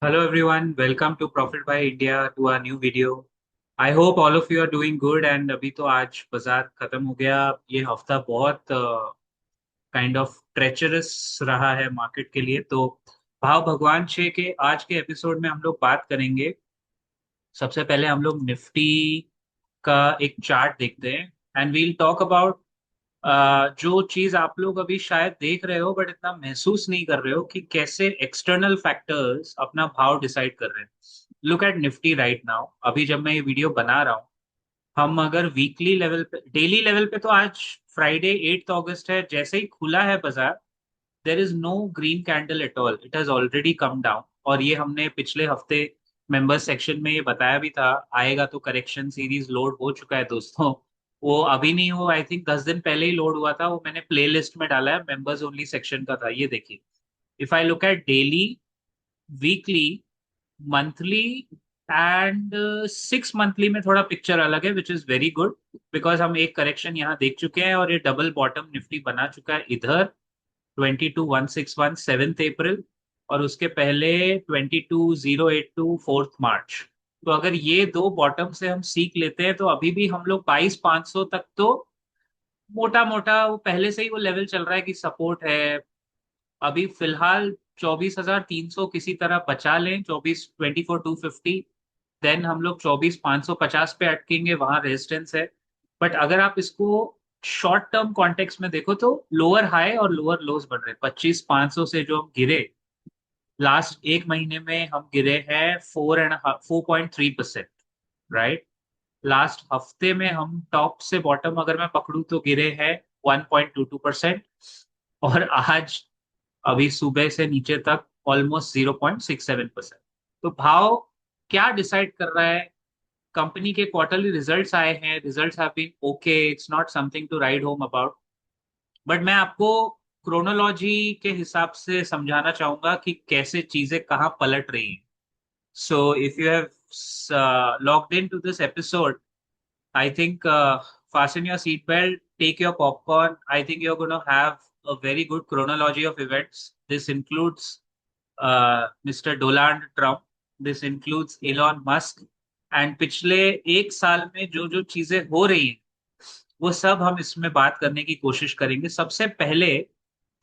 Hello everyone, welcome to Profit by India to our new video. I hope all of you are doing good and अभी तो आज बाजार खत्म हो गया। ये हफ्ता बहुत काइंड ऑफ ट्रेचरस रहा है मार्केट के लिए। तो भाव भगवान छे के आज के एपिसोड में हम लोग बात करेंगे। सबसे पहले हम लोग निफ्टी का एक चार्ट देखते हैं एंड वील टॉक अबाउट जो चीज आप लोग अभी शायद देख रहे हो बट इतना महसूस नहीं कर रहे हो कि कैसे एक्सटर्नल फैक्टर्स अपना भाव डिसाइड कर रहे हैं। Look at Nifty right now. अभी जब मैं ये वीडियो बना रहा हूँ, हम अगर वीकली लेवल पे डेली लेवल पे तो आज फ्राइडे 8 अगस्त है, जैसे ही खुला है बाजार there is no green candle at all, it has already come down. और ये हमने पिछले हफ्ते मेंबर्स सेक्शन में ये बताया भी था, आएगा तो करेक्शन सीरीज लोड हो चुका है दोस्तों। वो अभी नहीं हो, आई थिंक 10 दिन पहले ही लोड हुआ था। वो मैंने प्ले लिस्ट में डाला है, मेंबर्स ओनली सेक्शन का था। ये देखिए, if I look at daily, weekly, monthly and 6 monthly में थोड़ा पिक्चर अलग है, विच इज वेरी गुड बिकॉज हम एक करेक्शन यहाँ देख चुके हैं और ये डबल बॉटम निफ्टी बना चुका है इधर। 22,161 7 अप्रैल, और उसके पहले 22,082 4 मार्च। तो अगर ये दो बॉटम से हम सीख लेते हैं तो अभी भी हम लोग 22,500 तक तो मोटा मोटा वो पहले से ही वो लेवल चल रहा है कि सपोर्ट है। अभी फिलहाल 24,300 किसी तरह बचा लें, 24,24,250। देन हम लोग 24,550 पे अटकेंगे, वहां रेजिस्टेंस है। बट अगर आप इसको शॉर्ट टर्म कॉन्टेक्स्ट में देखो तो लोअर हाई और लोअर लोज बन रहे हैं। 25,500 से जो हम गिरे लास्ट एक महीने में, हम गिरे हैं 4.3%। राइट। लास्ट हफ्ते में हम टॉप से बॉटम अगर मैं पकड़ू तो गिरे हैं 1.22%। और आज अभी सुबह से नीचे तक ऑलमोस्ट 0.67%। तो भाव क्या डिसाइड कर रहा है? कंपनी के क्वार्टरली रिजल्ट्स आए हैं, results have been okay, it's not something to write home about. But मैं आपको क्रोनोलॉजी के हिसाब से समझाना चाहूंगा कि कैसे चीजें कहाँ पलट रही हैं। So if you have logged in to this episode, I think fasten your seatbelt, take your popcorn. I think you're going to have a very good chronology of events. This includes Mr. Donald Trump. This includes Elon Musk. And पिछले एक साल में जो जो चीजें हो रही हैं वो सब हम इसमें बात करने की कोशिश करेंगे। सबसे पहले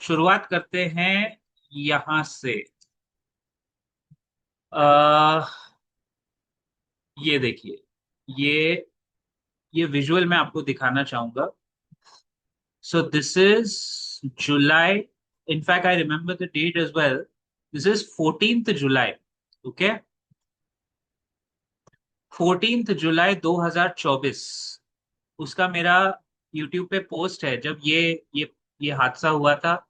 शुरुआत करते हैं यहां से। अह ये देखिए, ये ये विजुअल मैं आपको दिखाना चाहूंगा। So this is July. In fact, I remember the date as well. This is 14th July. Okay? 14th जुलाई 2024। उसका मेरा YouTube पे पोस्ट है जब ये हादसा हुआ था।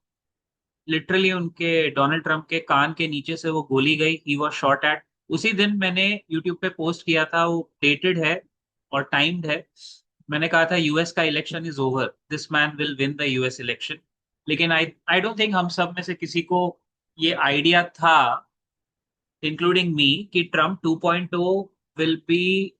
लिटरली उनके डोनाल्ड ट्रंप के कान के नीचे से वो गोली गई, ही वॉज शॉट एट। उसी दिन मैंने यूट्यूब पे पोस्ट किया था, वो डेटेड है और टाइम्ड है। मैंने कहा था यूएस का election is over, this man will win the US election. लेकिन आई आई डोंट थिंक हम सब में से किसी को ये आइडिया था, इंक्लूडिंग मी, कि Trump 2.0 will be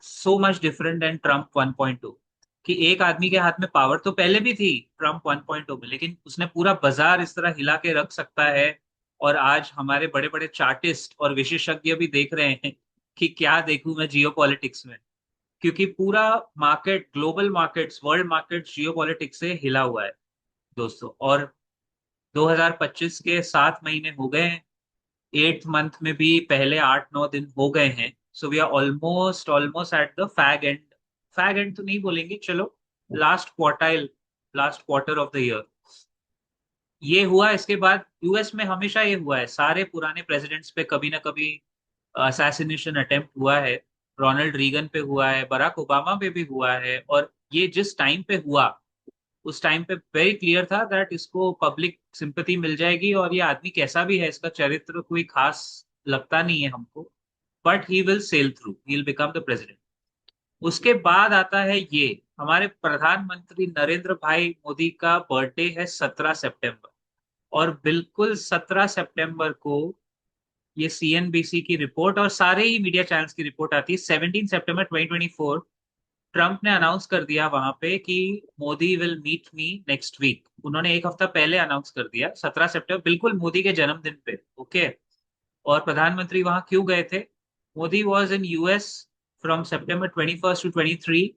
so much different than Trump 1.2। कि एक आदमी के हाथ में पावर तो पहले भी थी ट्रम्प 1.0 में, लेकिन उसने पूरा बाजार इस तरह हिला के रख सकता है। और आज हमारे बड़े बड़े चार्टिस्ट और विशेषज्ञ भी देख रहे हैं कि क्या देखूं मैं जियो पॉलिटिक्स में। क्योंकि पूरा market, global markets, world market जियो पॉलिटिक्स से हिला हुआ है दोस्तों। और 2025 के 7 महीने हो गए हैं, 8th मंथ में भी पहले 8-9 दिन हो गए हैं। So we are almost almost at the fag end. Fag end तो नहीं बोलेंगे, चलो last quartile, last quarter of the year ये हुआ। इसके बाद यूएस में हमेशा ये हुआ है, सारे पुराने प्रेसिडेंट्स पे कभी ना कभी असैसिनेशन अटेम्प्ट हुआ है। रोनाल्ड रीगन पे हुआ है, बराक ओबामा पे भी हुआ है। और ये जिस टाइम पे हुआ उस टाइम पे वेरी क्लियर था दैट इसको पब्लिक सिंपैथी मिल जाएगी, और ये आदमी कैसा भी है, इसका चरित्र कोई खास लगता नहीं है हमको, but he will sail through, he will become the president. उसके बाद आता है ये, हमारे प्रधानमंत्री नरेंद्र भाई मोदी का बर्थडे है 17 सितंबर। और बिल्कुल 17 सितंबर को ये सीएनबीसी की रिपोर्ट और सारे ही मीडिया चैनल्स की रिपोर्ट आती है। 17 सितंबर 2024 ट्रंप ने अनाउंस कर दिया वहां पे कि Modi will meet me next week. उन्होंने एक हफ्ता पहले अनाउंस कर दिया, 17 सितंबर, बिल्कुल मोदी के जन्मदिन पे। ओके। और प्रधानमंत्री वहां क्यों गए थे? Modi was in US from September 21st to 23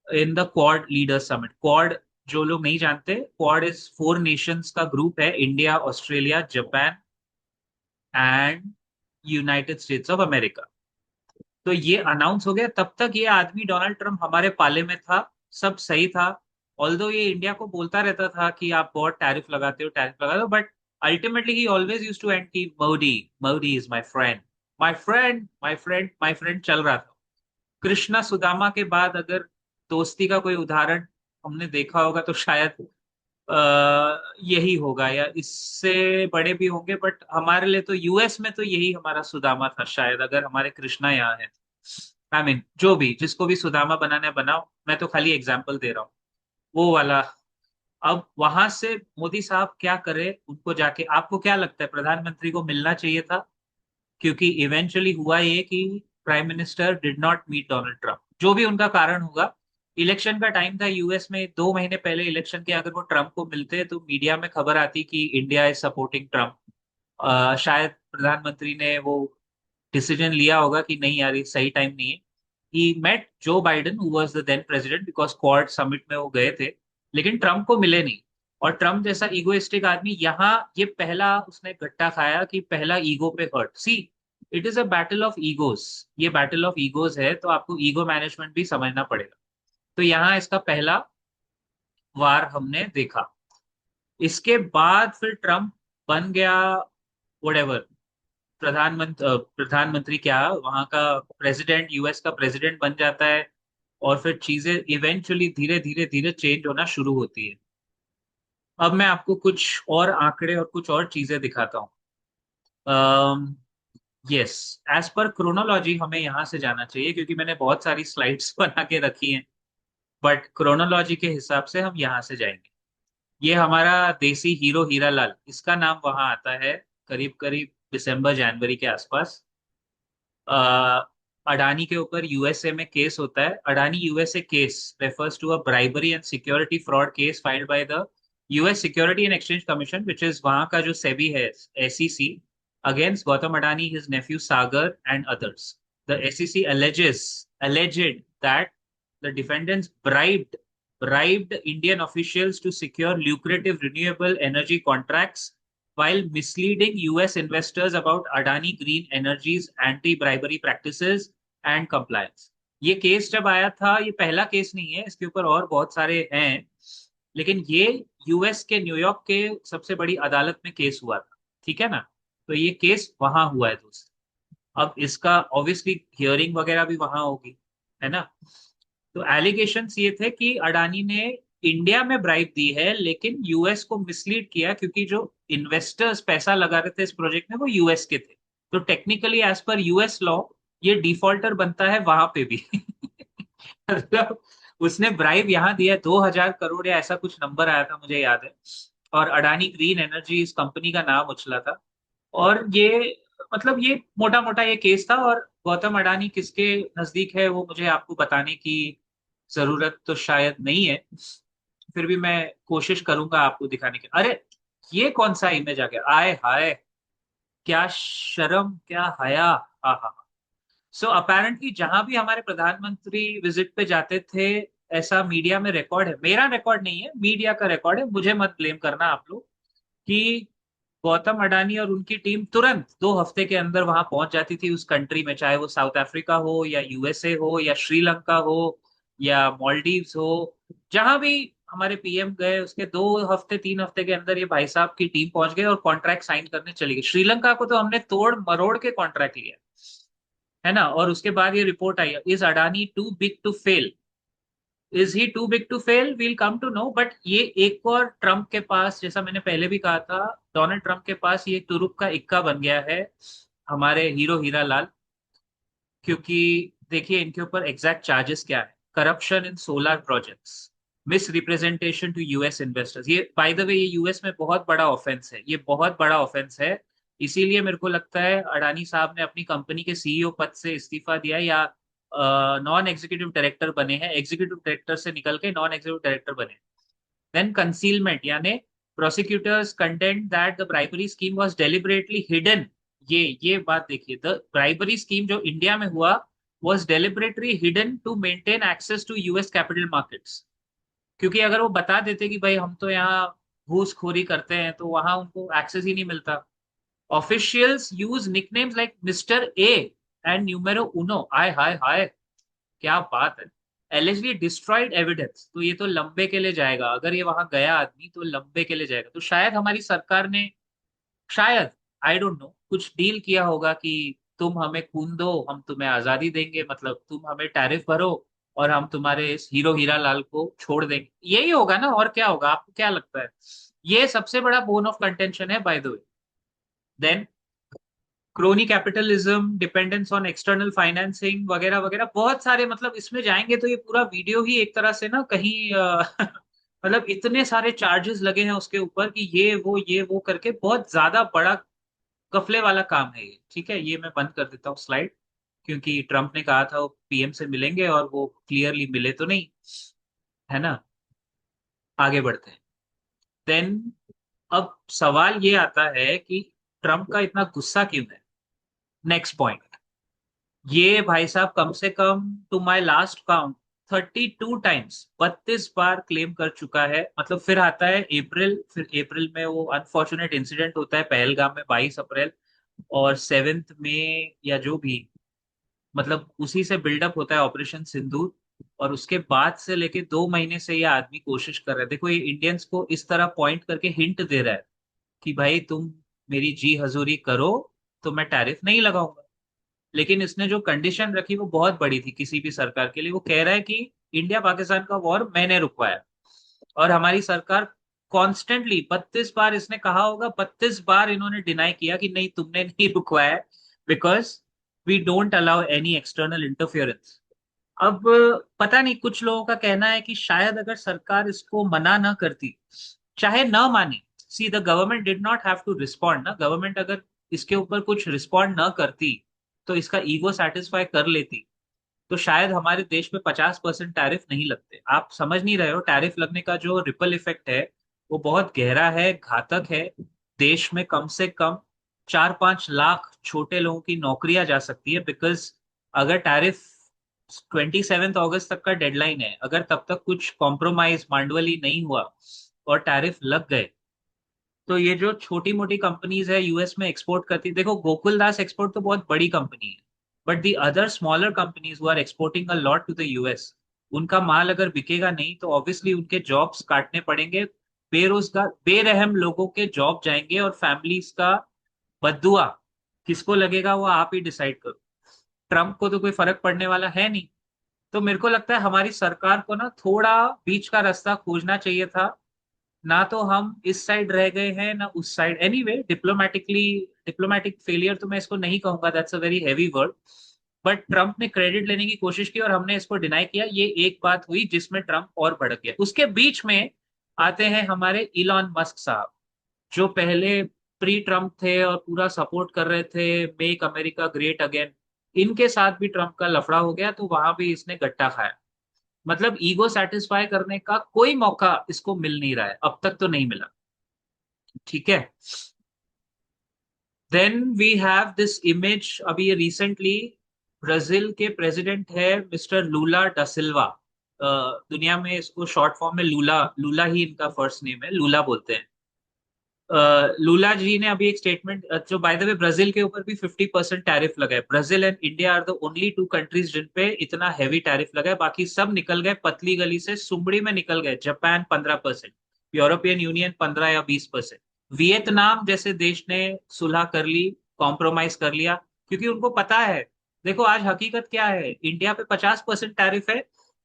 in the quad leaders summit. Quad, जो लोग नहीं जानते, क्वाड इज 4 नेशंस का ग्रुप है, India, Australia, Japan and United States of America. तो ये अनाउंस हो गया, तब तक ये आदमी डोनाल्ड ट्रम्प हमारे पाले में था, सब सही था। ऑल्दो ये इंडिया को बोलता रहता था कि आप बहुत टैरिफ लगाते हो, टैरिफ लगाते हो, but ultimately he always use to end की Modi, Modi is my friend, my friend, my friend, my friend चल रहा था। कृष्णा सुदामा के बाद अगर दोस्ती का कोई उदाहरण हमने देखा होगा तो शायद यही होगा, या इससे बड़े भी होंगे, बट हमारे लिए तो यूएस में तो यही हमारा सुदामा था शायद, अगर हमारे कृष्णा यहाँ है। आई मीन जो भी, जिसको भी सुदामा बनाना है बनाओ, मैं तो खाली एग्जाम्पल दे रहा हूँ, वो वाला। अब वहां से मोदी साहब क्या करे, उनको जाके आपको क्या लगता है प्रधानमंत्री को मिलना चाहिए था? क्योंकि इवेंचुअली हुआ ये कि prime minister did not meet Donald Trump, जो भी उनका कारण होगा। इलेक्शन का टाइम था यूएस में, 2 महीने पहले इलेक्शन के, अगर वो ट्रम्प को मिलते तो मीडिया में खबर आती कि इंडिया इज सपोर्टिंग ट्रम्प। शायद प्रधानमंत्री ने वो डिसीजन लिया होगा कि नहीं यार, ये सही टाइम नहीं है। He met Joe Biden, who was the then president, because Quad summit में वो गए थे, लेकिन ट्रम्प को मिले नहीं। और ट्रम्प जैसा ईगोइस्टिक आदमी यहाँ, ये पहला उसने गट्टा खाया कि पहला ईगो पे hurt. See, it is a battle of egos, ये बैटल ऑफ ईगोस है, तो आपको ईगो मैनेजमेंट भी समझना पड़ेगा। तो यहाँ इसका पहला वार हमने देखा। इसके बाद फिर ट्रम्प बन गया वोडेवर, प्रधानमंत्री क्या, वहां का प्रेसिडेंट, यूएस का प्रेसिडेंट बन जाता है। और फिर चीजें इवेंचुअली धीरे धीरे धीरे चेंज होना शुरू होती है। अब मैं आपको कुछ और आंकड़े और कुछ और चीजें दिखाता हूँ। यस, एज पर क्रोनोलॉजी हमें यहाँ से जाना चाहिए, क्योंकि मैंने बहुत सारी स्लाइड्स बना के रखी हैं, बट क्रोनोलॉजी के हिसाब से हम यहाँ से जाएंगे। ये हमारा देसी हीरो हीरा लाल, इसका नाम वहां आता है करीब करीब दिसंबर जनवरी के आसपास। अ, अडानी के ऊपर यूएसए में केस होता है। Adani USA case refers to a bribery and security fraud case filed by the US Security and Exchange Commission, which is वहां का जो सेबी है, SEC, against Gautam Adani, his nephew Sagar, and others. The SEC alleged that the defendants bribed Indian officials to secure lucrative renewable energy contracts while misleading US investors about Adani Green Energy's anti-bribery practices and compliance. ये case जब आया था, ये पहला case नहीं है, इसके ऊपर और बहुत सारे हैं, लेकिन ये यूएस के न्यूयॉर्क के सबसे बड़ी अदालत में केस हुआ था, ठीक है ना? तो ये केस वहां हुआ है दोस्त। अब इसका ऑब्वियसली हियरिंग वगैरह भी वहां होगी, है ना? तो एलिगेशंस ये थे कि अडानी ने इंडिया में ब्राइब दी है, लेकिन यूएस को मिसलीड किया, क्योंकि जो इन्वेस्टर्स पैसा लगा रहे थे इस प्रोजेक्ट में वो यूएस के थे। तो technically as per US law ये डिफॉल्टर बनता है वहां पे भी। मतलब उसने ब्राइब यहाँ दिया है, 2,000 करोड़ या ऐसा कुछ नंबर आया था, मुझे याद है। और अडानी ग्रीन एनर्जी इस कंपनी का नाम उछला था। और ये, मतलब ये मोटा मोटा ये केस था। और गौतम अडानी किसके नजदीक है वो मुझे आपको बताने की जरूरत तो शायद नहीं है, फिर भी मैं कोशिश करूंगा आपको दिखाने की। अरे, ये कौन सा इमेज आ गया, आए हाय, क्या शर्म, क्या हया। हाँ हाँ। सो अपेरेंटली जहां भी हमारे प्रधानमंत्री विजिट पे जाते थे, ऐसा मीडिया में रिकॉर्ड है, मेरा रिकॉर्ड नहीं है, मीडिया का रिकॉर्ड है, मुझे मत ब्लेम करना आप लोग, कि गौतम अडानी और उनकी टीम तुरंत 2 हफ्ते के अंदर वहां पहुंच जाती थी उस कंट्री में, चाहे वो साउथ अफ्रीका हो या यूएसए हो या श्रीलंका हो या मॉलडीव्स हो। जहां भी हमारे पीएम गए, उसके 2 हफ्ते 3 हफ्ते के अंदर ये भाई साहब की टीम पहुंच गए और कॉन्ट्रैक्ट साइन करने चली गई। श्रीलंका को तो हमने तोड़ मरोड़ के कॉन्ट्रैक्ट लिया, है ना? और उसके बाद ये रिपोर्ट आई, is Adani too big to fail, is he too big to fail, we'll come to know. But ये एक और ट्रम्प के पास, जैसा मैंने पहले भी कहा था, डोनाल्ड ट्रम्प के पास ये तुरुप का इक्का बन गया है, हमारे हीरो हीरा लाल। क्योंकि देखिए इनके ऊपर एग्जैक्ट चार्जेस क्या है: corruption in solar projects, misrepresentation to US investors. ये बाय द वे ये यूएस में बहुत बड़ा ऑफेंस है, ये बहुत बड़ा ऑफेंस है। इसीलिए मेरे को लगता है अडानी साहब ने अपनी कंपनी के सीईओ पद से इस्तीफा दिया, या नॉन एग्जीक्यूटिव डायरेक्टर बने हैं, एग्जीक्यूटिव डायरेक्टर से निकल के नॉन एग्जीक्यूटिव डायरेक्टर बने। देन कंसीलमेंट, यानी prosecutors content that the bribery scheme was deliberately hidden ये बात देखिए, द ब्राइबरी स्कीम जो इंडिया में हुआ was deliberately hidden to maintain access to US capital markets। क्योंकि अगर वो बता देते कि भाई हम तो यहाँ घूसखोरी करते हैं तो वहां उनको एक्सेस ही नहीं मिलता। Officials use nicknames like mister A and numero uno, hi hi hi, क्या बात है। एलिजली डिस्ट्रॉयड एविडेंस, तो ये तो लंबे के लिए जाएगा, अगर ये वहां गया आदमी तो लंबे के लिए जाएगा। तो शायद हमारी सरकार ने, शायद, आई डोंट नो, कुछ डील किया होगा कि तुम हमें खून दो हम तुम्हें आजादी देंगे, मतलब तुम हमें टैरिफ भरो और हम तुम्हारे इस हीरो हीरा लाल को छोड़ देंगे। यही होगा ना, और क्या होगा, आपको क्या लगता है? ये सबसे बड़ा बोन ऑफ कंटेंशन है by the way. Then crony capitalism, dependence on external financing वगैरह वगैरह, बहुत सारे, मतलब इसमें जाएंगे तो ये पूरा वीडियो ही एक तरह से ना कहीं मतलब इतने सारे चार्जेस लगे हैं उसके ऊपर कि ये वो करके बहुत ज्यादा बड़ा कफले वाला काम है ये। ठीक है, ये मैं बंद कर देता हूँ स्लाइड, क्योंकि ट्रम्प ने कहा था वो पीएम से मिलेंगे और वो क्लियरली मिले तो नहीं, है ना। आगे बढ़ते हैं। देन अब सवाल ये आता है कि ट्रम्प का इतना गुस्सा क्यों है। नेक्स्ट पॉइंट, ये भाई साहब कम से कम, to my last count, 32 times, 32 बार क्लेम कर चुका है। मतलब फिर आता है अप्रैल, फिर अप्रैल में वो अनफॉर्चुनेट इंसिडेंट होता है पहलगाम में 22 अप्रैल, और 7 मई या जो भी, मतलब उसी से बिल्डअप होता है ऑपरेशन सिंदूर। और उसके बाद से लेके 2 महीने से ये आदमी कोशिश कर रहा है। देखो ये इंडियंस को इस तरह पॉइंट करके हिंट दे रहा है कि भाई तुम मेरी जी हजूरी करो तो मैं टैरिफ नहीं लगाऊंगा। लेकिन इसने जो कंडीशन रखी वो बहुत बड़ी थी किसी भी सरकार के लिए। वो कह रहा है कि इंडिया पाकिस्तान का वॉर मैंने रुकवाया, और हमारी सरकार कॉन्स्टेंटली 32 बार, इसने कहा होगा 32 बार इन्होंने डिनाई किया कि नहीं तुमने नहीं रुकवाया, because we don't allow any external interference. अब पता नहीं, कुछ लोगों का कहना है कि शायद अगर सरकार इसको मना ना करती, चाहे ना माने, see the government did not have to respond ना, गवर्नमेंट अगर इसके ऊपर कुछ रिस्पॉन्ड ना करती तो इसका ईगो सेटिस्फाई कर लेती, तो शायद हमारे देश में 50% टैरिफ नहीं लगते। आप समझ नहीं रहे हो, टैरिफ लगने का जो रिपल इफेक्ट है वो बहुत गहरा है, घातक है। देश में कम से कम 4-5 लाख छोटे लोगों की नौकरियां जा सकती है, बिकॉज अगर टैरिफ 27 अगस्त तक का डेडलाइन है, अगर तब तक कुछ कॉम्प्रोमाइज मांडवली नहीं हुआ और टैरिफ लग गए, तो ये जो छोटी मोटी कंपनीज है यूएस में एक्सपोर्ट करती, देखो गोकुल दास एक्सपोर्ट तो बहुत बड़ी कंपनी है, but the other smaller companies who are exporting a lot to the US, उनका माल अगर बिकेगा नहीं तो ऑब्वियसली उनके जॉब्स काटने पड़ेंगे। बेरोजगार बेरहम लोगों के जॉब जाएंगे, और फैमिलीज का बद्दुआ किसको लगेगा वो आप ही डिसाइड करो। ट्रम्प को तो कोई फर्क पड़ने वाला है नहीं। तो मेरे को लगता है हमारी सरकार को ना थोड़ा बीच का रास्ता खोजना चाहिए था। ना तो हम इस साइड रह गए हैं ना उस side, anyway diplomatically, diplomatic failure तो मैं इसको नहीं कहूंगा, that's a very heavy word. But Trump ने क्रेडिट लेने की कोशिश की और हमने इसको डिनाई किया, ये एक बात हुई जिसमें ट्रम्प और भड़क गया। उसके बीच में आते हैं हमारे इलॉन मस्क साहब, जो पहले प्री ट्रम्प थे और पूरा सपोर्ट कर रहे थे मेक अमेरिका ग्रेट अगेन। इनके साथ भी ट्रम्प का लफड़ा हो गया तो वहां भी इसने गट्टा खाया। मतलब ईगो सेटिस्फाई करने का कोई मौका इसको मिल नहीं रहा है, अब तक तो नहीं मिला। ठीक है। Then we have this image, अभी ये रिसेंटली ब्राजील के प्रेसिडेंट है मिस्टर लूला डा सिल्वा। दुनिया में इसको शॉर्ट फॉर्म में लूला, लूला ही इनका फर्स्ट नेम है, लूला बोलते हैं। लूला जी ने अभी एक स्टेटमेंट, जो बाय द वे ब्राजील के ऊपर भी 50% टैरिफ लगा है। Brazil and India are the only two countries जिन पे इतना हैवी टैरिफ लगा है, बाकी सब निकल गए पतली गली से, सुमड़ी में निकल गए। जापान 15%, यूरोपियन यूनियन 15 या 20%, वियतनाम जैसे देश ने सुलह कर ली, कॉम्प्रोमाइज कर लिया, क्योंकि उनको पता है। देखो आज हकीकत क्या है, इंडिया पे 50% टैरिफ है,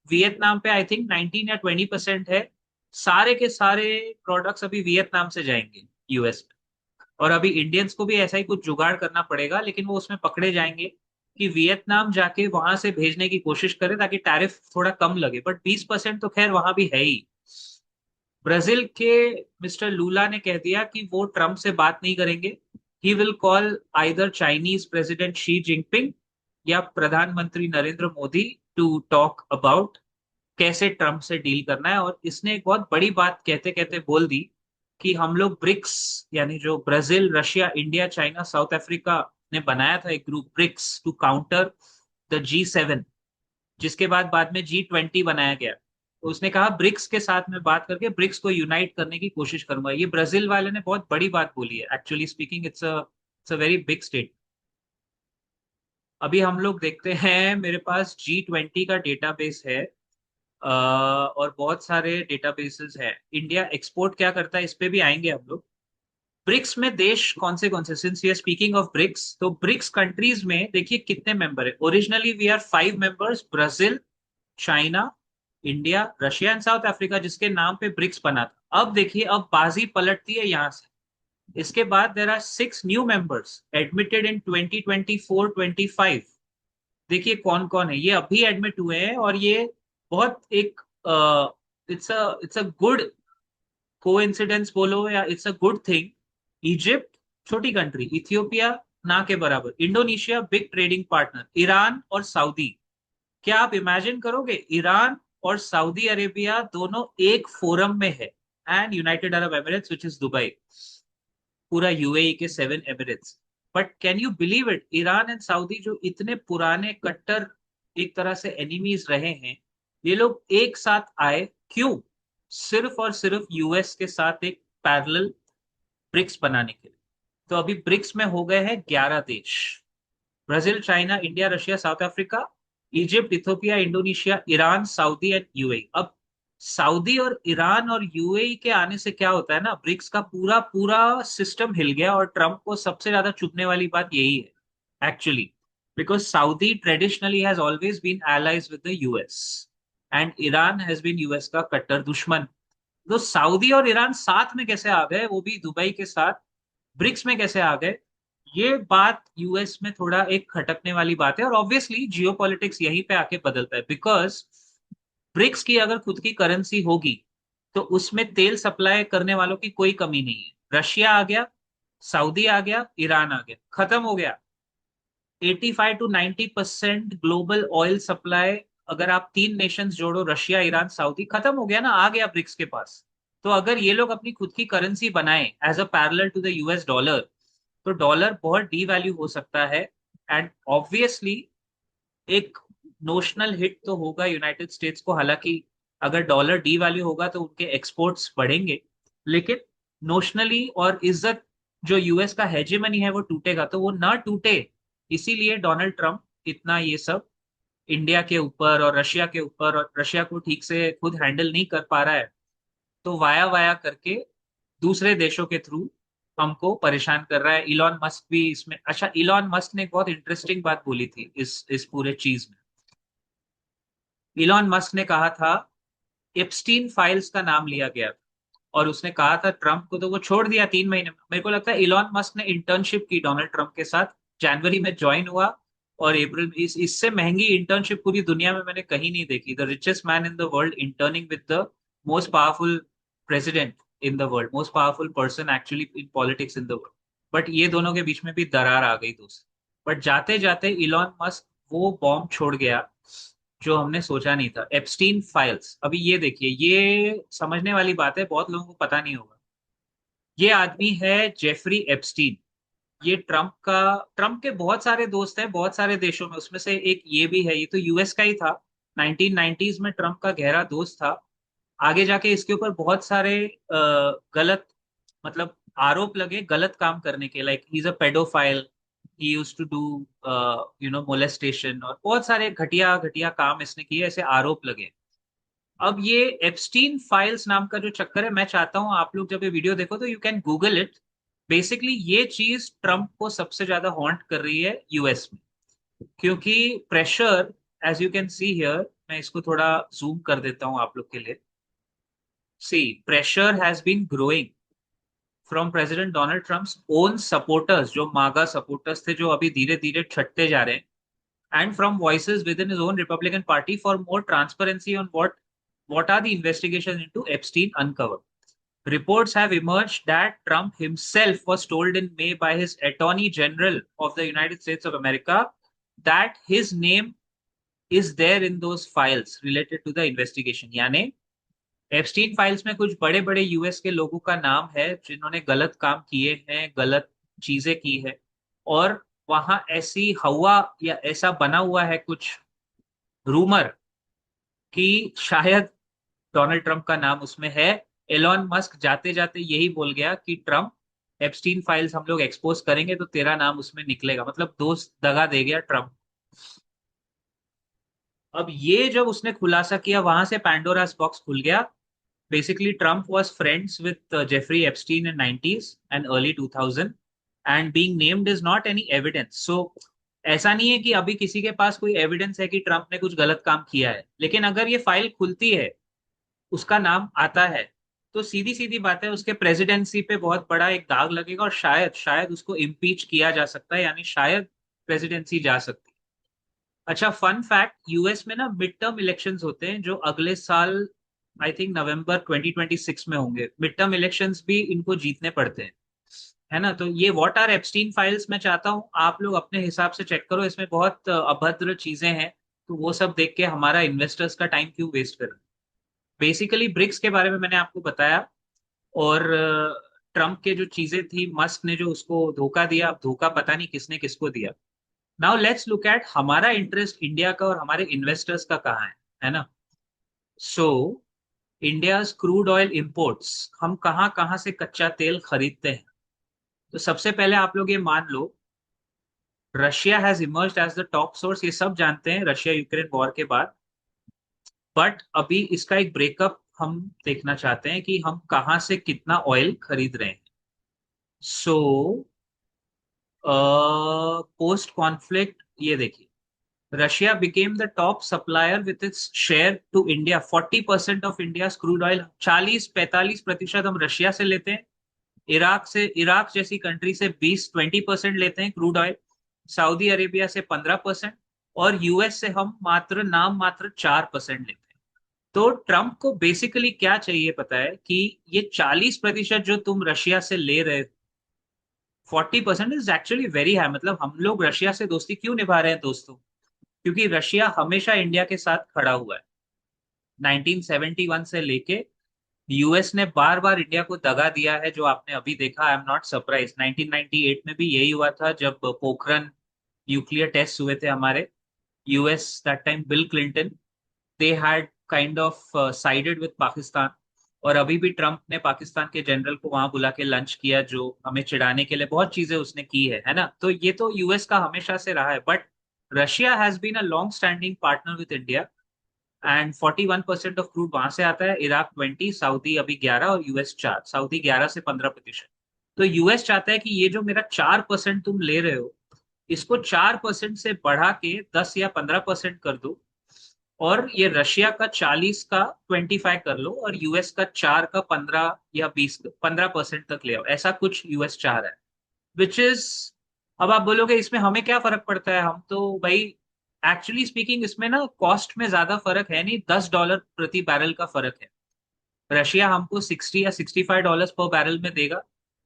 वियतनाम पे आई थिंक 19 या 20% है। सारे के सारे प्रोडक्ट्स अभी वियतनाम से जाएंगे यूएस में। और अभी इंडियंस को भी ऐसा ही कुछ जुगाड़ करना पड़ेगा, लेकिन वो उसमें पकड़े जाएंगे कि वियतनाम जाके वहां से भेजने की कोशिश करें ताकि टैरिफ थोड़ा कम लगे, बट 20% तो खैर वहां भी है ही। ब्राजील के मिस्टर लूला ने कह दिया कि वो ट्रम्प से बात नहीं करेंगे। He will call either Chinese president Xi Jinping या प्रधानमंत्री Narendra Modi to talk about कैसे ट्रम्प से डील करना है। और इसने एक बहुत बड़ी बात कहते कहते बोल दी कि हम लोग ब्रिक्स, यानी जो Brazil, Russia, India, China, South Africa ने बनाया था एक group BRICS to counter the G7, जिसके बाद में G20 बनाया गया। तो उसने कहा ब्रिक्स के साथ में बात करके ब्रिक्स को यूनाइट करने की कोशिश करूंगा। ये ब्राजील वाले ने बहुत बड़ी बात बोली है, actually speaking it's a very big state. अभी हम लोग देखते हैं, मेरे पास G20 का डेटाबेस है, और बहुत सारे डेटाबेसेस हैं। इंडिया एक्सपोर्ट क्या करता है, इस पे भी आएंगे हम लोग। ब्रिक्स में देश कौन से, since we are speaking of BRICS, तो ब्रिक्स कंट्रीज में देखिए कितने मेंबर है। Originally we are 5 members, Brazil, China, India, Russia and South Africa, जिसके नाम पे ब्रिक्स बना था। अब देखिए, अब बाजी पलटती है यहां से। इसके बाद there are 6 new members admitted in 2024-25। देखिए कौन कौन है, ये अभी एडमिट हुए हैं, और ये बहुत एक इट्स अ गुड कोइंसिडेंस बोलो, या it's a good thing. Egypt, छोटी कंट्री, इथियोपिया ना के बराबर, Indonesia big trading partner, Iran और सऊदी। क्या आप इमेजिन करोगे, ईरान और सऊदी अरेबिया दोनों एक फोरम में है, and United Arab Emirates which is Dubai, पूरा यूएई के 7 Emirates. But can you believe it, Iran and Saudi जो इतने पुराने कट्टर एक तरह से एनिमीज रहे हैं, ये लोग एक साथ आए क्यों? सिर्फ और सिर्फ यूएस के साथ एक पैरेलल ब्रिक्स बनाने के लिए। तो अभी ब्रिक्स में हो गए हैं 11 देश, Brazil, China, India, Russia, south Africa, Egypt, Ethiopia, Indonesia, Iran, Saudi and UAE. अब सऊदी और ईरान और यूएई के आने से क्या होता है ना, ब्रिक्स का पूरा पूरा सिस्टम हिल गया। और ट्रम्प को सबसे ज्यादा चुभने वाली बात यही है actually, because Saudi traditionally has always been allies with the US, and Iran has been US का कट्टर दुश्मन। तो सऊदी और ईरान साथ में कैसे आ गए, वो भी दुबई के साथ, ब्रिक्स में कैसे आ गए? ये बात यूएस में थोड़ा एक खटकने वाली बात है। और ऑब्वियसली जियोपॉलिटिक्स यहीं पे आके बदलता है, बिकॉज ब्रिक्स की अगर खुद की करेंसी होगी, तो उसमें तेल सप्लाई करने वालों की कोई कमी नहीं है। रशिया आ गया, सऊदी आ गया, ईरान आ गया, खत्म हो गया। 85 to 90% ग्लोबल ऑयल सप्लाई, अगर आप 3 नेशंस जोड़ो, रशिया, ईरान, सऊदी, खत्म हो गया ना, आ गया ब्रिक्स के पास। तो अगर ये लोग अपनी खुद की करेंसी बनाए as a parallel to the US dollar, तो डॉलर बहुत डीवैल्यू हो सकता है। एंड ऑब्वियसली एक नोशनल हिट तो होगा यूनाइटेड स्टेट्स को। हालांकि अगर डॉलर डीवैल्यू होगा तो उनके एक्सपोर्ट्स बढ़ेंगे, लेकिन नोशनली और इज्जत जो यूएस का हेजेमनी है वो टूटेगा, तो वो ना टूटे, इसीलिए डोनाल्ड ट्रंप इतना ये सब इंडिया के ऊपर और रशिया के ऊपर, और रशिया को ठीक से खुद हैंडल नहीं कर पा रहा है, तो वाया वाया करके दूसरे देशों के थ्रू हमको परेशान कर रहा है। इलॉन मस्क भी इसमें, अच्छा, इलॉन मस्क ने एक बहुत इंटरेस्टिंग बात बोली थी इस पूरे चीज में। इलॉन मस्क ने कहा था, एप्स्टीन फाइल्स का नाम लिया गया था, और उसने कहा था ट्रंप को, तो वो छोड़ दिया 3 महीने में। मेरे को लगता है इलॉन मस्क ने इंटर्नशिप की डोनाल्ड ट्रंप के साथ, जनवरी में ज्वाइन हुआ, और अप्रैल में इससे महंगी इंटर्नशिप पूरी दुनिया में मैंने कहीं नहीं देखी। The richest man in the world interning with the most powerful president in the world, most powerful person actually in politics in the world. But ये दोनों के बीच में भी दरार आ गई दोस्त। बट जाते जाते इलॉन मस्क वो बॉम्ब छोड़ गया जो हमने सोचा नहीं था, एप्स्टीन फाइल्स। अभी ये देखिए, ये समझने वाली बात है, बहुत लोगों को पता नहीं होगा। ये आदमी है जेफरी एप्स्टीन। ये ट्रम्प के बहुत सारे दोस्त हैं बहुत सारे देशों में, उसमें से एक ये भी है। ये तो यूएस का ही था, 1990s में ट्रम्प का गहरा दोस्त था। आगे जाके इसके ऊपर बहुत सारे गलत, मतलब आरोप लगे गलत काम करने के, like he is a paedophile, he used to do molestation, और बहुत सारे घटिया घटिया काम इसने किए, ऐसे आरोप लगे। अब ये एप्स्टीन फाइल्स नाम का जो चक्कर है, मैं चाहता हूं आप लोग जब ये वीडियो देखो तो you can Google it. Basically ये चीज ट्रम्प को सबसे ज्यादा हॉन्ट कर रही है यूएस में, क्योंकि pressure, as you can see here, मैं इसको थोड़ा जूम कर देता हूं आप लोग के लिए। See, pressure has been growing from president Donald Trump's own supporters, जो मागा सपोर्टर्स थे, जो अभी धीरे धीरे छटते जा रहे हैं, and from voices within his own Republican Party for more transparency on what are the investigations into Epstein uncovered. Reports have emerged that Trump himself was told in May by his Attorney General of the United States of America that his name is there in those files related to the investigation. यानी Epstein files में कुछ बड़े बड़े US के लोगों का नाम है जिन्होंने गलत काम किए हैं, गलत चीजें की है। और वहां ऐसी हवा या ऐसा बना हुआ है कुछ रूमर कि शायद डोनाल्ड ट्रंप का नाम उसमें है। एलॉन मस्क जाते जाते यही बोल गया कि ट्रंप, एप्स्टीन फाइल्स हम लोग एक्सपोज करेंगे तो तेरा नाम उसमें निकलेगा, मतलब दोस्त दगा दे गया ट्रंप। अब ये जब उसने खुलासा किया वहां से पैंडोरास बॉक्स खुल गया। Basically, Trump was friends with Jeffrey Epstein in 90s and early 2000, and being named is not any evidence. So ऐसा नहीं है कि अभी किसी के पास कोई एविडेंस है कि ट्रंप ने कुछ गलत काम किया है, लेकिन अगर ये फाइल खुलती है, उसका नाम आता है, तो सीधी सीधी बात है उसके प्रेसिडेंसी पे बहुत बड़ा एक दाग लगेगा और शायद शायद उसको इम्पीच किया जा सकता है, यानी शायद प्रेसिडेंसी जा सकती है। अच्छा, फन फैक्ट, यूएस में ना मिड टर्म इलेक्शंस होते हैं जो अगले साल आई थिंक नवंबर 2026 में होंगे। मिड टर्म इलेक्शंस भी इनको जीतने पड़ते हैं, है ना। तो ये व्हाट आर एप्स्टीन फाइल्स मैं चाहता हूँ आप लोग अपने हिसाब से चेक करो, इसमें बहुत अभद्र चीजें हैं। तो वो सब देख के हमारा इन्वेस्टर्स का टाइम क्यों वेस्ट करें। बेसिकली ब्रिक्स के बारे में मैंने आपको बताया, और ट्रम्प के जो चीजें थी, मस्क ने जो उसको धोखा दिया, अब धोखा पता नहीं किसने किसको दिया। नाउ लेट्स लुक एट हमारा इंटरेस्ट इंडिया का और हमारे इन्वेस्टर्स का कहाँ है ना। सो इंडियाज क्रूड ऑयल इंपोर्ट्स, हम कहाँ कहाँ से कच्चा तेल खरीदते हैं। तो सबसे पहले आप लोग ये मान लो, Russia has emerged as the top source, ये सब जानते हैं रशिया यूक्रेन वॉर के बाद। बट अभी इसका एक ब्रेकअप हम देखना चाहते हैं कि हम कहाँ से कितना ऑयल खरीद रहे हैं। सो पोस्ट कॉन्फ्लिक्ट ये देखिए, Russia became the top supplier with its share to India 40% of India crude oil. 40-45% हम रशिया से लेते हैं। इराक से, इराक जैसी कंट्री से 20-20% लेते हैं क्रूड ऑयल। सऊदी अरेबिया से 15%। और यूएस से हम मात्र नाम मात्र 4% लेते हैं। तो ट्रंप को बेसिकली क्या चाहिए पता है कि ये 40% जो तुम रशिया से ले रहे हो, 40% इज एक्चुअली वेरी हाई। मतलब हम लोग रशिया से दोस्ती क्यों निभा रहे हैं दोस्तों, क्योंकि रशिया हमेशा इंडिया के साथ खड़ा हुआ है। 1971 से लेके यूएस ने बार बार इंडिया को दगा दिया है, जो आपने अभी देखा। आई एम नॉट सरप्राइज, 1998 में भी यही हुआ था जब पोखरन न्यूक्लियर टेस्ट हुए थे हमारे। US that time bill Clinton, they had kind of shaded with Pakistan. और अभी भी ट्रंप ने पाकिस्तान के जनरल को वहां बुला के लंच किया, जो हमें चिढ़ाने के लिए बहुत चीजें उसने की है ना। तो ये तो यूएस का हमेशा से रहा है। But Russia has been a long standing partner with India, and 41% of crude वहां से आता है। इराक 20, सऊदी अभी 11 और यूएस 4, सऊदी 11 से 15%। तो यूएस चाहता है कि ये जो मेरा 4% तुम ले रहे हो, इसको 4% से बढ़ा के 10 या 15% कर दो। और ये रशिया का 40 का 25 कर लो, और यूएस का 4 का 15 या 20, 15% तक ले आओ, ऐसा कुछ यूएस चाह रहा है। विच इज, अब आप बोलोगे इसमें हमें क्या फर्क पड़ता है, हम तो भाई एक्चुअली स्पीकिंग इसमें ना कॉस्ट में ज्यादा फर्क है नहीं, $10 प्रति बैरल का फर्क है। रशिया हमको 60 या $65 पर बैरल में देगा,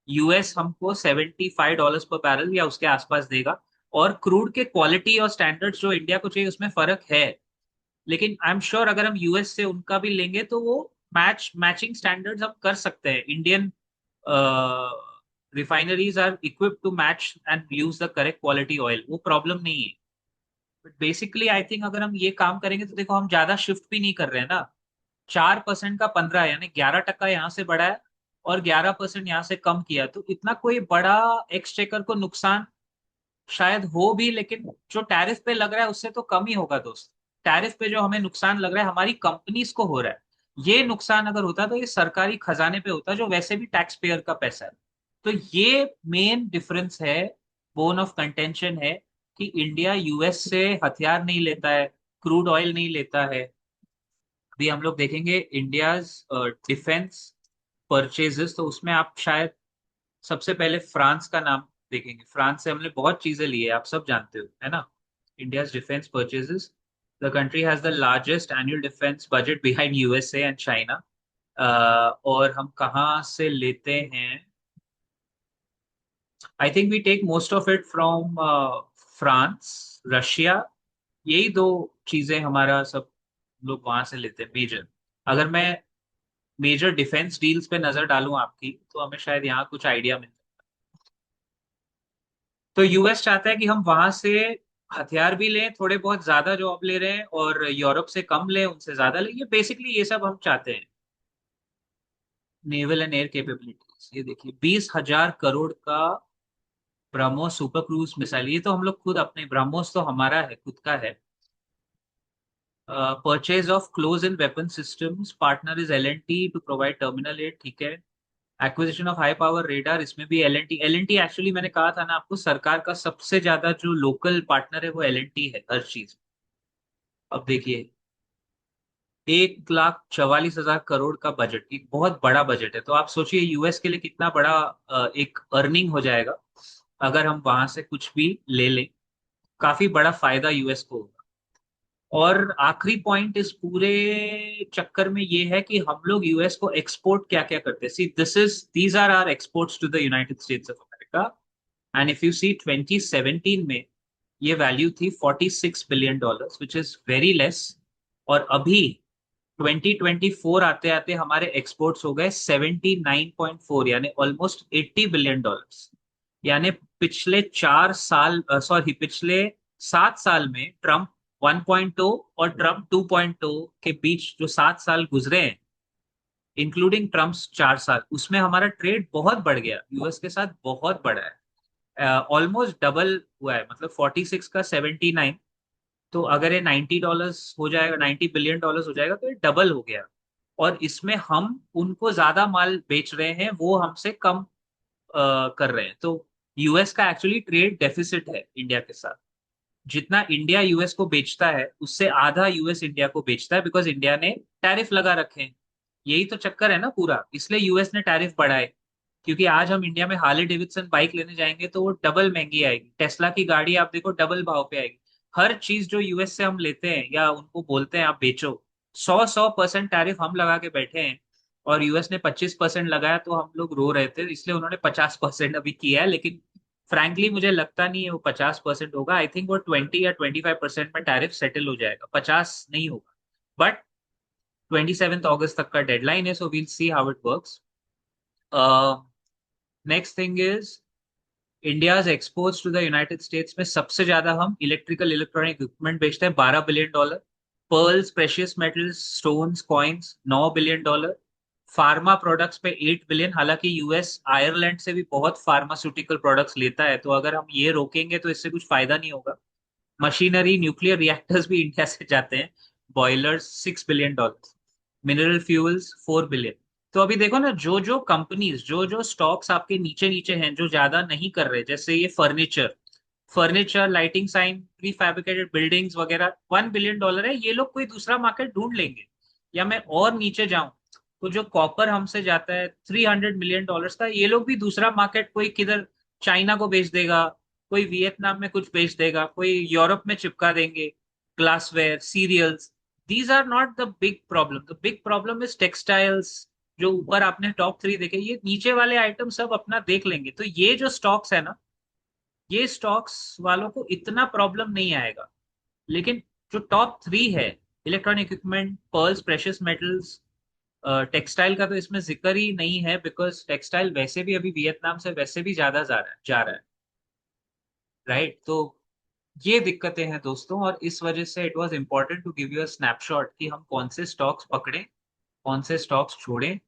यूएस हमको $75 पर बैरल या उसके आसपास देगा। और क्रूड के क्वालिटी और स्टैंडर्ड्स जो इंडिया को चाहिए उसमें फर्क है, लेकिन आई एम श्योर अगर हम यूएस से उनका भी लेंगे तो वो मैचिंग स्टैंडर्ड्स हम कर सकते हैं। Indian refineries are equipped to match and use the correct quality oil, वो प्रॉब्लम नहीं है। बट बेसिकली आई थिंक अगर हम ये काम करेंगे तो देखो, हम ज्यादा शिफ्ट भी नहीं कर रहे हैं ना। 4% का 15, यानी 11% यहाँ से बढ़ा है और 11% यहाँ से कम किया, तो इतना कोई बड़ा एक्सचेकर को नुकसान शायद हो भी, लेकिन जो टैरिफ पे लग रहा है उससे तो कम ही होगा दोस्त। टैरिफ पे जो हमें नुकसान लग रहा है हमारी कंपनीज को हो रहा है, ये नुकसान अगर होता तो ये सरकारी खजाने पे होता, जो वैसे भी टैक्स पेयर का पैसा है। तो ये मेन डिफरेंस है, बोन ऑफ कंटेंशन है, कि इंडिया यूएस से हथियार नहीं लेता है, क्रूड ऑयल नहीं लेता है। अभी हम लोग देखेंगे इंडियाज डिफेंस परचेजेस, तो उसमें आप शायद सबसे पहले फ्रांस का नाम देखेंगे। फ्रांस से हमने बहुत चीजें ली है, आप सब जानते हो, है ना। India's defence purchases, the country has the largest annual defence budget behind USA and China. और हम कहाँ से लेते हैं, I think we take most of it from France, Russia. यही दो चीजें हमारा सब लोग वहां से लेते हैं मेजर। अगर मैं मेजर डिफेंस डील्स पे नजर डालूं आपकी, तो हमें शायद यहाँ कुछ आइडिया मिल। तो यूएस चाहता है कि हम वहां से हथियार भी लें, थोड़े बहुत ज्यादा जो अब ले रहे हैं, और यूरोप से कम लें, उनसे ज्यादा लें। ये बेसिकली ये सब हम चाहते हैं। नेवल एंड एयर कैपेबिलिटीज, ये देखिए 20,000 करोड़ का ब्रह्मोस सुपर क्रूज मिसाइल। ये तो हम लोग खुद अपने, ब्रह्मोस तो हमारा है, खुद का है। Purchase of close in weapon systems, partner is L and T to provide terminal aid, ठीक है। Acquisition of high power radar, इसमें भी एल एंड टी एक्चुअली मैंने कहा था ना आपको, सरकार का सबसे ज्यादा जो लोकल पार्टनर है वो एल एंड टी है हर चीज। अब देखिए, 1,44,000 करोड़ का बजट, एक बहुत बड़ा बजट है। तो आप सोचिए यूएस के लिए कितना बड़ा एक अर्निंग हो जाएगा अगर हम वहां से कुछ भी ले लें। काफी बड़ा फायदा यूएस को होगा। और आखिरी पॉइंट इस पूरे चक्कर में ये है कि हम लोग यूएस को एक्सपोर्ट क्या क्या करते हैं। See these are are exports to the United States of America. And if you see 2017 में ये वैल्यू थी $46 billion, which is very less. और अभी 2024 आते आते हमारे एक्सपोर्ट्स हो गए 79.4, यानी ऑलमोस्ट $80 बिलियन। यानी पिछले 4 साल, सॉरी, पिछले 7 साल में ट्रम्प 1.0 और ट्रम्प 2.0 के बीच जो 7 साल गुजरे हैं, इंक्लूडिंग ट्रम्प्स 4 साल, उसमें हमारा ट्रेड बहुत बढ़ गया, यूएस के साथ बहुत बढ़ा है। ऑलमोस्ट डबल हुआ है, मतलब 46 का 79। तो अगर ये $90 हो जाएगा, $90 बिलियन हो जाएगा, तो ये डबल हो गया। और इसमें हम उनको ज्यादा माल बेच रहे हैं, वो हमसे कम कर रहे हैं। तो यूएस का एक्चुअली ट्रेड डेफिसिट है इंडिया के साथ। जितना इंडिया यूएस को बेचता है उससे आधा यूएस इंडिया को बेचता है, बिकॉज इंडिया ने टैरिफ लगा रखे हैं। यही तो चक्कर है ना पूरा, इसलिए यूएस ने टैरिफ बढ़ाए। क्योंकि आज हम इंडिया में हार्ले डेविडसन बाइक लेने जाएंगे तो वो डबल महंगी आएगी, टेस्ला की गाड़ी आप देखो डबल भाव पे आएगी। हर चीज जो यूएस से हम लेते हैं या उनको बोलते हैं आप बेचो, 100% टैरिफ हम लगा के बैठे हैं। और यूएस ने 25% लगाया तो हम लोग रो रहे थे, इसलिए उन्होंने 50% अभी किया है। लेकिन फ्रैंकली मुझे लगता नहीं है वो 50% होगा। आई थिंक वो 20 या 25% में टैरिफ सेटल हो जाएगा, 50 नहीं होगा। बट 27 अगस्त तक का डेडलाइन है, so we'll see how it works. Next thing is India's exports to the United States में सबसे ज्यादा हम इलेक्ट्रिकल इलेक्ट्रॉनिक इक्विपमेंट बेचते हैं, $12 billion. Pearls, precious metals, stones, coins, $9 billion. Pharma products पे 8 बिलियन। हालांकि यूएस आयरलैंड से भी बहुत फार्मास्यूटिकल प्रोडक्ट्स लेता है, तो अगर हम ये रोकेंगे तो इससे कुछ फायदा नहीं होगा। मशीनरी, न्यूक्लियर रिएक्टर्स भी इंडिया से जाते हैं, boilers, $6 billion. Mineral fuels, $4 billion. तो अभी देखो ना, जो जो कंपनीज, जो जो स्टॉक्स आपके नीचे नीचे हैं जो ज्यादा नहीं कर रहे, जैसे ये furniture, lighting sign, prefabricated buildings वगैरह, $1 बिलियन है। ये लोग कोई दूसरा मार्केट ढूंढ लेंगे। या मैं और नीचे जाऊं तो जो कॉपर हमसे जाता है $300 मिलियन का, ये लोग भी दूसरा मार्केट कोई किधर, चाइना को बेच देगा, कोई वियतनाम में कुछ बेच देगा, कोई यूरोप में चिपका देंगे। Glassware, cereals, these are not the big problem. The big problem is textiles. जो ऊपर आपने टॉप 3 देखे, ये नीचे वाले आइटम सब अपना देख लेंगे। तो ये जो स्टॉक्स है ना, ये स्टॉक्स वालों को इतना प्रॉब्लम नहीं आएगा। लेकिन जो टॉप 3 है, electronic equipment, pearls, precious metals, textile का तो इसमें जिक्र ही नहीं है, बिकॉज टेक्सटाइल वैसे भी अभी वियतनाम से वैसे भी ज्यादा जा रहा है, राइट। तो ये दिक्कतें हैं दोस्तों, और इस वजह से it was important to give you a snapshot कि हम कौन से स्टॉक्स पकड़े, कौन से स्टॉक्स छोड़े।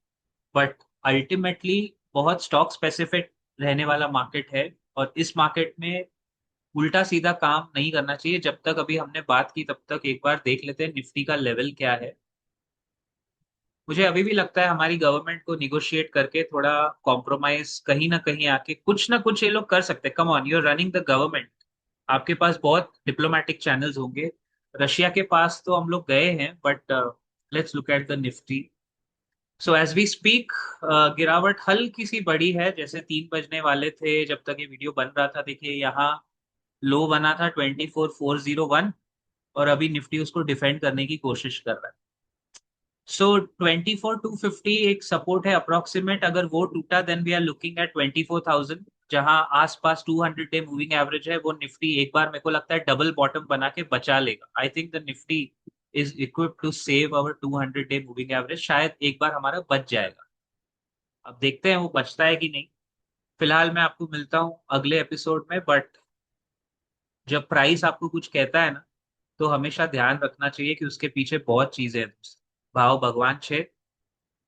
बट अल्टीमेटली बहुत स्टॉक स्पेसिफिक रहने वाला मार्केट है। और इस मार्केट में उल्टा सीधा काम नहीं करना चाहिए। जब तक अभी हमने बात की तब तक एक बार देख लेते हैं निफ्टी का लेवल क्या है। मुझे अभी भी लगता है हमारी गवर्नमेंट को निगोशिएट करके थोड़ा कॉम्प्रोमाइज कहीं ना कहीं आके कुछ ना कुछ ये लोग कर सकते हैं। Come on, you are running the government, आपके पास बहुत डिप्लोमेटिक चैनल्स होंगे। रशिया के पास तो हम लोग गए हैं, but let's look at the Nifty. So as we speak, गिरावट हल्की सी बड़ी है, जैसे 3 बजने वाले थे जब तक ये वीडियो बन रहा था। देखिए यहाँ लो बना था 24,401, और अभी निफ्टी उसको डिफेंड करने की कोशिश कर रहा है। सो 24,250 एक सपोर्ट है अप्रोक्सीमेट। अगर वो टूटा then we are looking at 24,000, जहां आसपास 200 डे मूविंग एवरेज है। वो निफ्टी एक बार मेरे को लगता है डबल बॉटम बना के बचा लेगा। I think the Nifty is equipped to save our 200 day moving average, शायद एक बार हमारा बच जाएगा। अब देखते हैं वो बचता है कि नहीं। फिलहाल मैं आपको मिलता हूँ अगले एपिसोड में, बट जब प्राइस आपको कुछ कहता है ना, तो हमेशा ध्यान रखना चाहिए कि उसके पीछे बहुत चीजें हैं। भाव भगवान छे,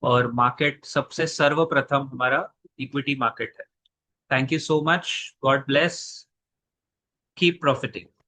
और मार्केट सबसे सर्वप्रथम हमारा इक्विटी मार्केट है। Thank you so much. God bless. Keep profiting.